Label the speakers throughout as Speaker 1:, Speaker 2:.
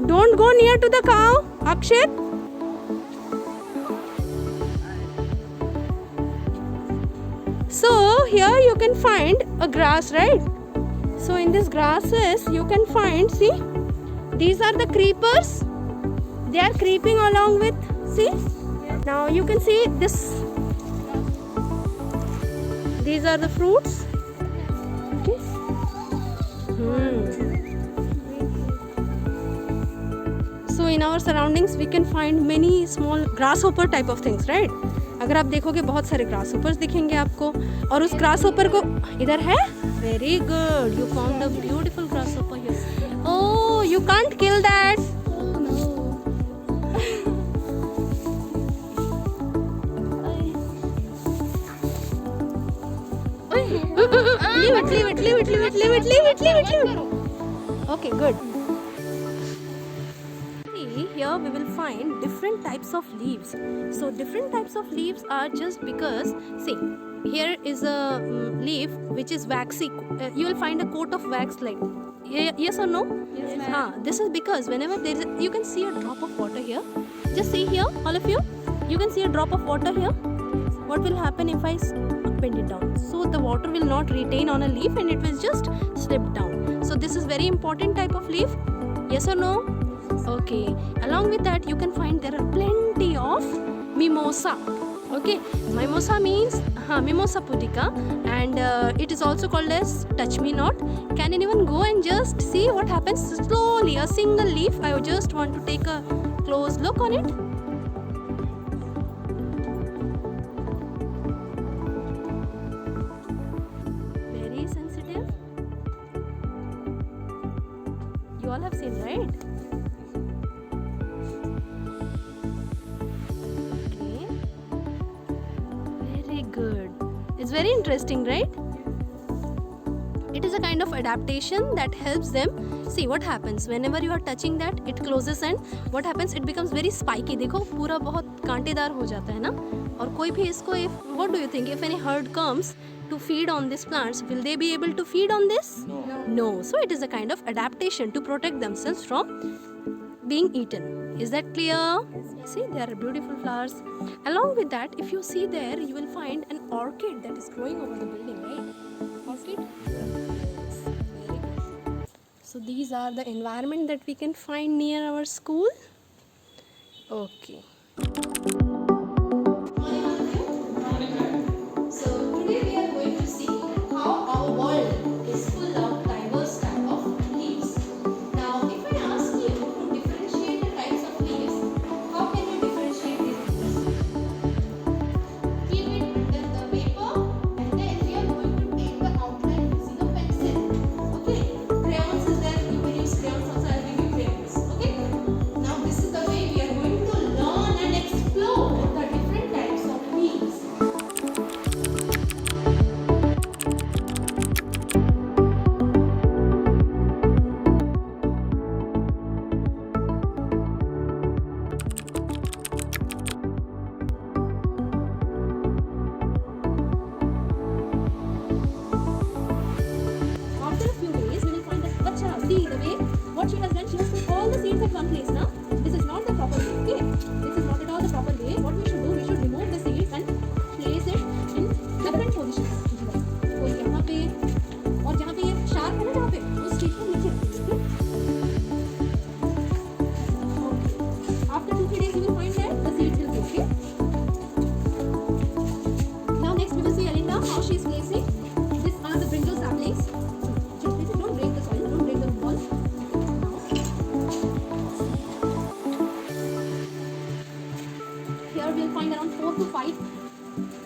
Speaker 1: Don't go near to the cow, Akshay. So here you can find a grass, right? So in this grasses you can find, see, these are the creepers. They are creeping along with, see. Now you can see this. These are the fruits. Okay. So in our surroundings we can find many small grasshopper type of things, right? अगर आप देखोगे बहुत सारे grasshoppers दिखेंगे आपको, और उस grasshopper को इधर है. Very good, you found a beautiful grasshopper here. Oh, you can't kill that. Oh no. Leave it. Okay, good. Here we will find different types of leaves. So different types of leaves are just because, see, here is a leaf which is waxy. You will find a coat of wax like, yes or no? Yes, ma'am. This is because whenever there is you can see a drop of water here. Just see here, all of you. You can see a drop of water here. What will happen if I bend it down? So the water will not retain on a leaf and it will just slip down. So this is very important type of leaf. Yes or no? Okay. Along with that, you can find there are plenty of mimosa. Okay. Mimosa means Mimosa pudica, and it is also called as touch me not. Can anyone go and just see what happens? Slowly, a single leaf. I just want to take a close look on it. Very sensitive. You all have seen, right? Good. It's very interesting, right? It is a kind of adaptation that helps them. See what happens whenever you are touching that, it closes, and what happens, it becomes very spiky. देखो पूरा बहुत कांटेदार हो जाता है ना. और कोई भी इसको, what do you think, if any herd comes to feed on these plants, will they be able to feed on this? No. So it is a kind of adaptation to protect themselves from being eaten. Is that clear? See, there are beautiful flowers. Along with that, if you see there, you will find an orchid that is growing over the building, right? Orchid? Yes. Very good. So these are the environment that we can find near our school. Okay. So today we are going to see how our world is full of diverse type of leaves. Now, if I ask you to differentiate the types of leaves, how can you differentiate these leaves? Keep it under the paper, and then we are going to take the outline using a pencil. Okay? Crayons is there. You can use crayons also. I will give you crayons. Okay? Now this is the way we are going to learn and explore the different types of leaves. After a few days, we will find that Bacha, see the way what she has done, she has put all the seeds at one place now. This is not the proper way, okay? This is not at all the proper way. What we should do, we should remove the seeds and place it in different positions. कोई यहाँ पे और जहाँ पे ये sharp है ना, जहाँ पे उस चीज को नीचे रखेंगे, okay? After 2-3 days, you will find that the seeds will be okay. Now next we will see Alinda how she is placing. These are the brinjal saplings. Don't break the soil, don't break the wall. Here we will find around 4 to 5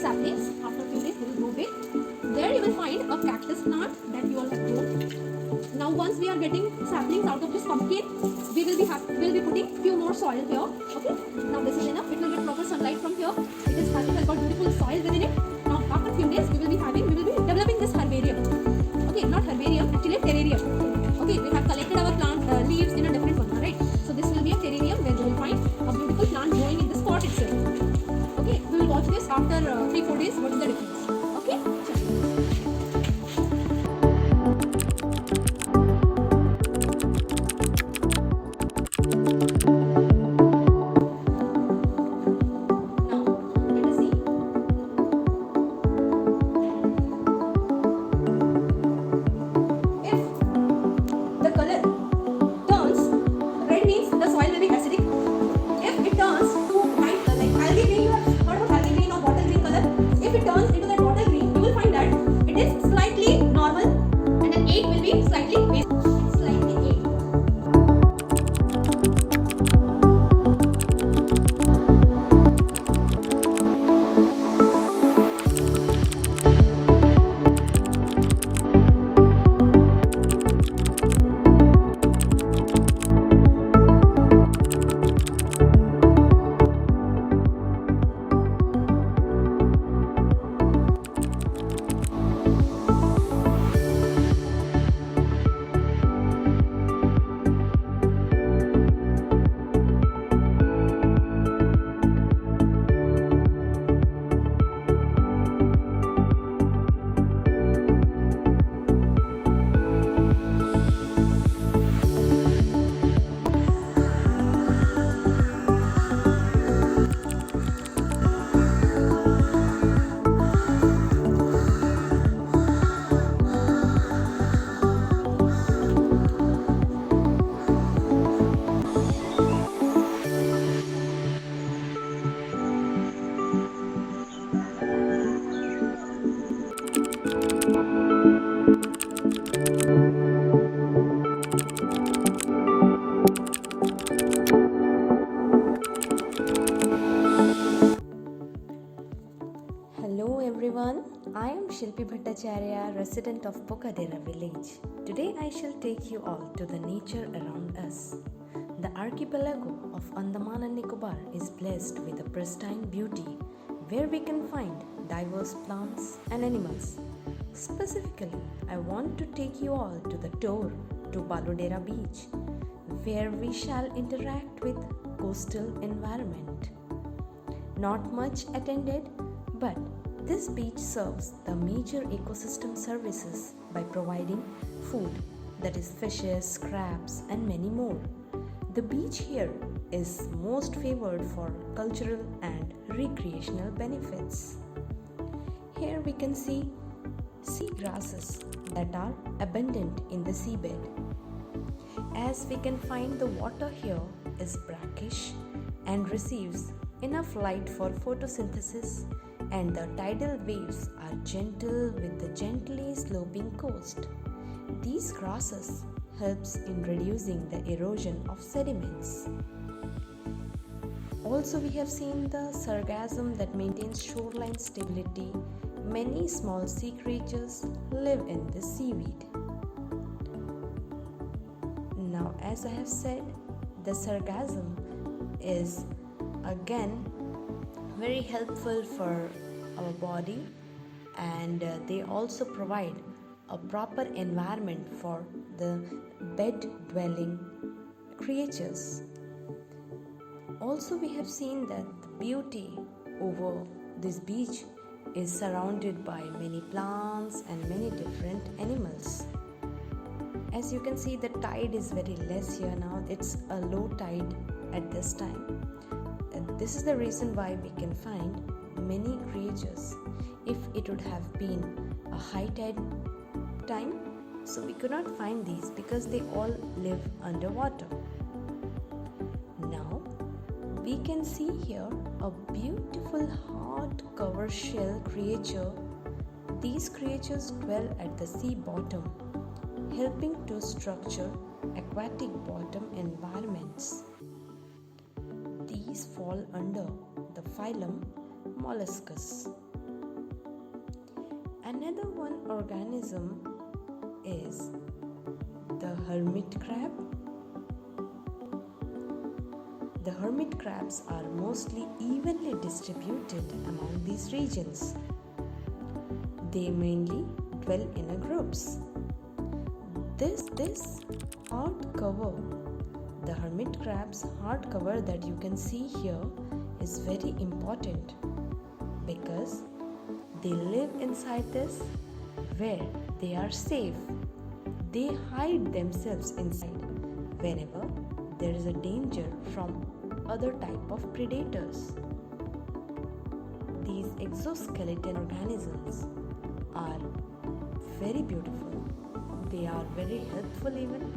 Speaker 1: saplings. After a few days, they will grow big. There you will find a cactus plant. plant that you all have grown. Now once we are getting saplings out of this pumpkin, we will be putting few more soil here. Okay. Now this is enough. It will get proper sunlight from here. It has got beautiful soil within it. Now after few days we will be developing this herbarium. Okay, not herbarium, actually terrarium. Okay, we have collected our plant leaves in a different one, right? So this will be a terrarium where we will find a beautiful plant growing in this pot itself. Okay, we will watch this after 3-4 days. What is the difference? Okay.
Speaker 2: Hello everyone, I am Shilpi Bhattacharya, resident of Pokadera village. Today I shall take you all to the nature around us. The archipelago of Andaman and Nicobar is blessed with a pristine beauty where we can find diverse plants and animals. Specifically, I want to take you all to the tour to Balodera beach where we shall interact with coastal environment. Not much attended, but this beach serves the major ecosystem services by providing food, that is fishes, crabs and many more. The beach here is most favored for cultural and recreational benefits. Here we can see sea grasses that are abundant in the seabed. As we can find, the water here is brackish and receives enough light for photosynthesis, and the tidal waves are gentle with the gently sloping coast. These grasses helps in reducing the erosion of sediments. Also, we have seen the sargassum that maintains shoreline stability. Many small sea creatures live in this seaweed. Now, as I have said, the sargassum is again very helpful for our body, and they also provide a proper environment for the bed dwelling creatures. Also, we have seen that the beauty over this beach is surrounded by many plants and many different animals. As you can see, the tide is very less here now. It's a low tide at this time. And this is the reason why we can find many creatures. If it would have been a high tide time, so we could not find these because they all live underwater. Now we can see here a beautiful hard cover shell creature. These creatures dwell at the sea bottom, helping to structure aquatic bottom environments. These fall under the phylum Molluscus. Another one organism is the hermit crab. The hermit crabs are mostly evenly distributed among these regions. They mainly dwell in groups. This hard cover, the hermit crab's hard cover that you can see here, is very important because they live inside this where they are safe. They hide themselves inside whenever there is a danger from other type of predators. These exoskeleton organisms are very beautiful. They are very helpful even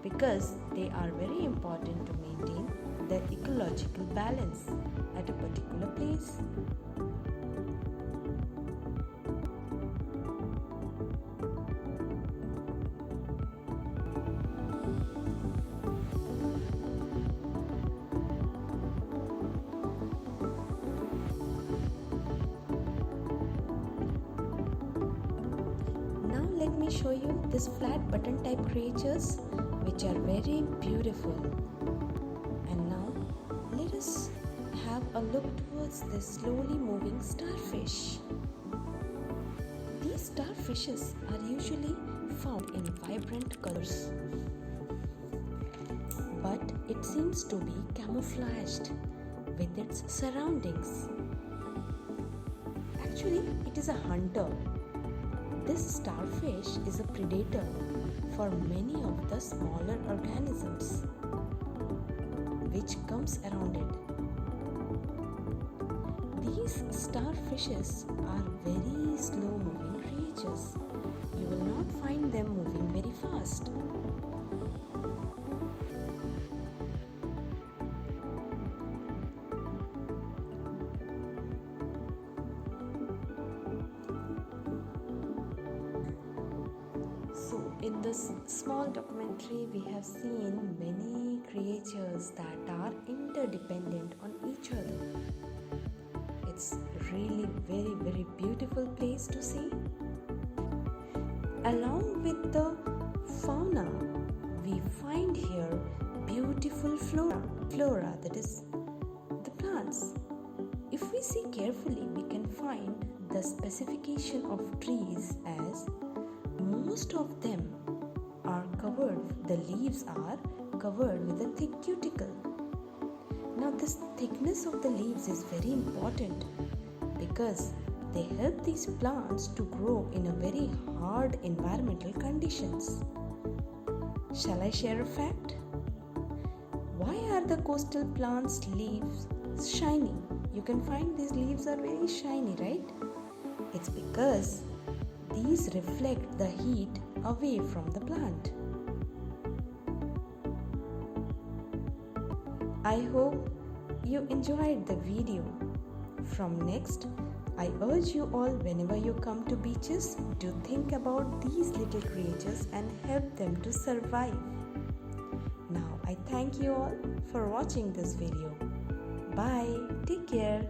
Speaker 2: because they are very important to maintain the ecological balance at a particular place. Let me show you this flat button type creatures which are very beautiful. And now let us have a look towards this slowly moving starfish. These starfishes are usually found in vibrant colors, but it seems to be camouflaged with its surroundings. Actually, it is a hunter. This starfish is a predator for many of the smaller organisms which comes around it. These starfishes are very slow moving creatures. You will not find them moving very fast. In this small documentary, we have seen many creatures that are interdependent on each other. It's really very beautiful place to see. Along with the fauna, we find here beautiful flora, that is the plants. If we see carefully, we can find the specification of trees as most of them are covered, the leaves are covered with a thick cuticle. Now this thickness of the leaves is very important because they help these plants to grow in a very hard environmental conditions. Shall I share a fact? Why are the coastal plants' leaves shiny? You can find these leaves are very shiny, right? It's because these reflect the heat away from the plant. I hope you enjoyed the video. From next, I urge you all, whenever you come to beaches, to think about these little creatures and help them to survive. Now, I thank you all for watching this video. Bye. Take care.